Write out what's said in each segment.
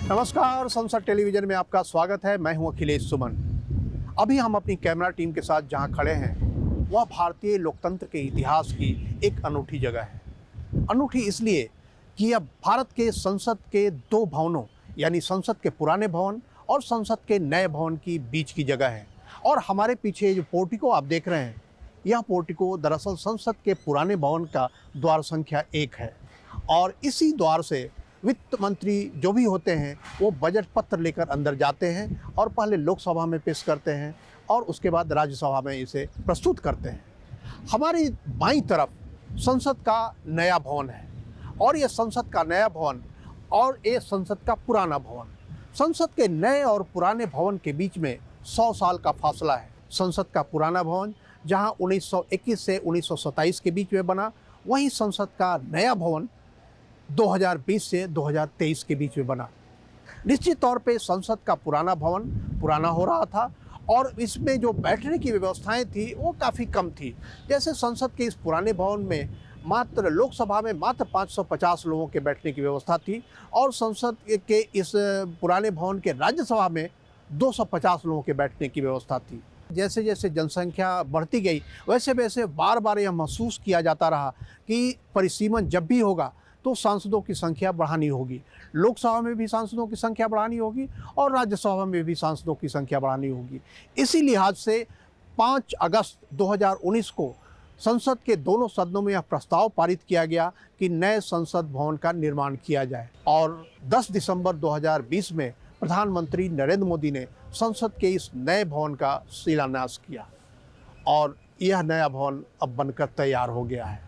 नमस्कार, संसद टेलीविजन में आपका स्वागत है। मैं हूं अखिलेश सुमन। अभी हम अपनी कैमरा टीम के साथ जहां खड़े हैं वह भारतीय लोकतंत्र के इतिहास की एक अनूठी जगह है। अनूठी इसलिए कि यह भारत के संसद के दो भवनों यानी संसद के पुराने भवन और संसद के नए भवन की बीच की जगह है। और हमारे पीछे जो पोर्टिको आप देख रहे हैं, यह पोर्टिको दरअसल संसद के पुराने भवन का द्वार संख्या 1 है। और इसी द्वार से वित्त मंत्री जो भी होते हैं वो बजट पत्र लेकर अंदर जाते हैं और पहले लोकसभा में पेश करते हैं और उसके बाद राज्यसभा में इसे प्रस्तुत करते हैं। हमारी बाईं तरफ संसद का नया भवन है और ये संसद का नया भवन और ये संसद का पुराना भवन। संसद के नए और पुराने भवन के बीच में 100 साल का फासला है। संसद का पुराना भवन जहां 1921 से 1927 के बीच में बना, वहीं संसद का नया भवन 2020 से 2023 के बीच में बना। निश्चित तौर पे संसद का पुराना भवन पुराना हो रहा था और इसमें जो बैठने की व्यवस्थाएं थी वो काफ़ी कम थी। जैसे संसद के इस पुराने भवन में मात्र लोकसभा में मात्र 550 लोगों के बैठने की व्यवस्था थी और संसद के इस पुराने भवन के राज्यसभा में 250 लोगों के बैठने की व्यवस्था थी। जैसे जैसे जनसंख्या बढ़ती गई वैसे वैसे बार बार यह महसूस किया जाता रहा कि परिसीमन जब भी होगा तो सांसदों की संख्या बढ़ानी होगी। लोकसभा में भी सांसदों की संख्या बढ़ानी होगी और राज्यसभा में भी सांसदों की संख्या बढ़ानी होगी। इसी लिहाज से 5 अगस्त 2019 को संसद के दोनों सदनों में यह प्रस्ताव पारित किया गया कि नए संसद भवन का निर्माण किया जाए और 10 दिसंबर 2020 में प्रधानमंत्री नरेंद्र मोदी ने संसद के इस नए भवन का शिलान्यास किया और यह नया भवन अब बनकर तैयार हो गया है।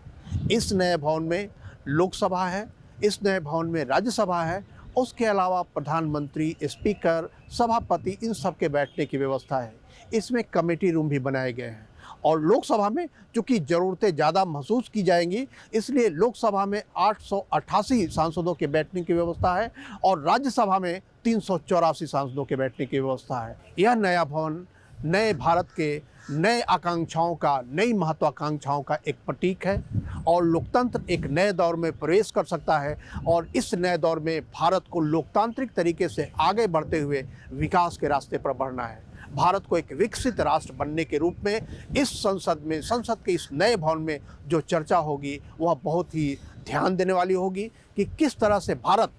इस नए भवन में लोकसभा है, इस नए भवन में राज्यसभा है, उसके अलावा प्रधानमंत्री, स्पीकर, सभापति इन सब के बैठने की व्यवस्था है। इसमें कमेटी रूम भी बनाए गए हैं और लोकसभा में चूँकि ज़रूरतें ज़्यादा महसूस की जाएंगी इसलिए लोकसभा में 888 सांसदों के बैठने की व्यवस्था है और राज्यसभा में 384 सांसदों के बैठने की व्यवस्था है। यह नया भवन नए भारत के नए आकांक्षाओं का, नई महत्वाकांक्षाओं का एक प्रतीक है और लोकतंत्र एक नए दौर में प्रवेश कर सकता है और इस नए दौर में भारत को लोकतांत्रिक तरीके से आगे बढ़ते हुए विकास के रास्ते पर बढ़ना है। भारत को एक विकसित राष्ट्र बनने के रूप में इस संसद के इस नए भवन में जो चर्चा होगी वह बहुत ही ध्यान देने वाली होगी कि किस तरह से भारत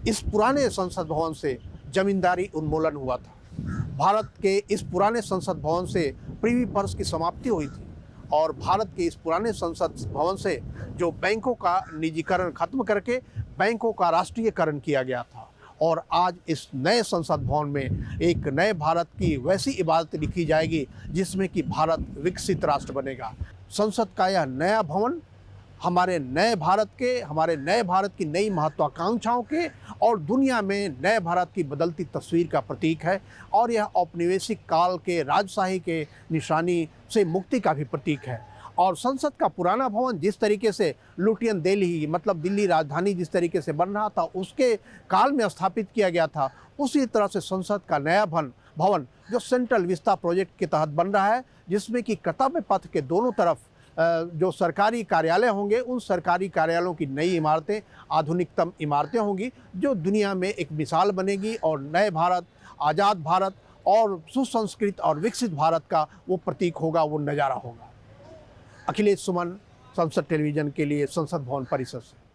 इस पुराने संसद भवन से जमींदारी उन्मूलन हुआ था। भारत के इस पुराने संसद भवन से प्रिवी पर्स की समाप्ति हुई थी और भारत के इस पुराने संसद भवन से जो बैंकों का निजीकरण खत्म करके बैंकों का राष्ट्रीयकरण किया गया था और आज इस नए संसद भवन में एक नए भारत की वैसी इबारत लिखी जाएगी जिसमें कि भारत विकसित राष्ट्र बनेगा। संसद का यह नया भवन हमारे नए भारत की नई महत्वाकांक्षाओं के और दुनिया में नए भारत की बदलती तस्वीर का प्रतीक है और यह औपनिवेशिक काल के राजशाही के निशानी से मुक्ति का भी प्रतीक है। और संसद का पुराना भवन जिस तरीके से लुटियन दिल्ली मतलब दिल्ली राजधानी जिस तरीके से बन रहा था उसके काल में स्थापित किया गया था, उसी तरह से संसद का नया भवन जो सेंट्रल विस्ता प्रोजेक्ट के तहत बन रहा है जिसमें कि कर्तव्य पथ के दोनों तरफ जो सरकारी कार्यालय होंगे उन सरकारी कार्यालयों की नई इमारतें, आधुनिकतम इमारतें होंगी जो दुनिया में एक मिसाल बनेगी और नए भारत, आज़ाद भारत और सुसंस्कृत और विकसित भारत का वो प्रतीक होगा, वो नज़ारा होगा। अखिलेश सुमन, संसद टेलीविज़न के लिए संसद भवन परिसर से।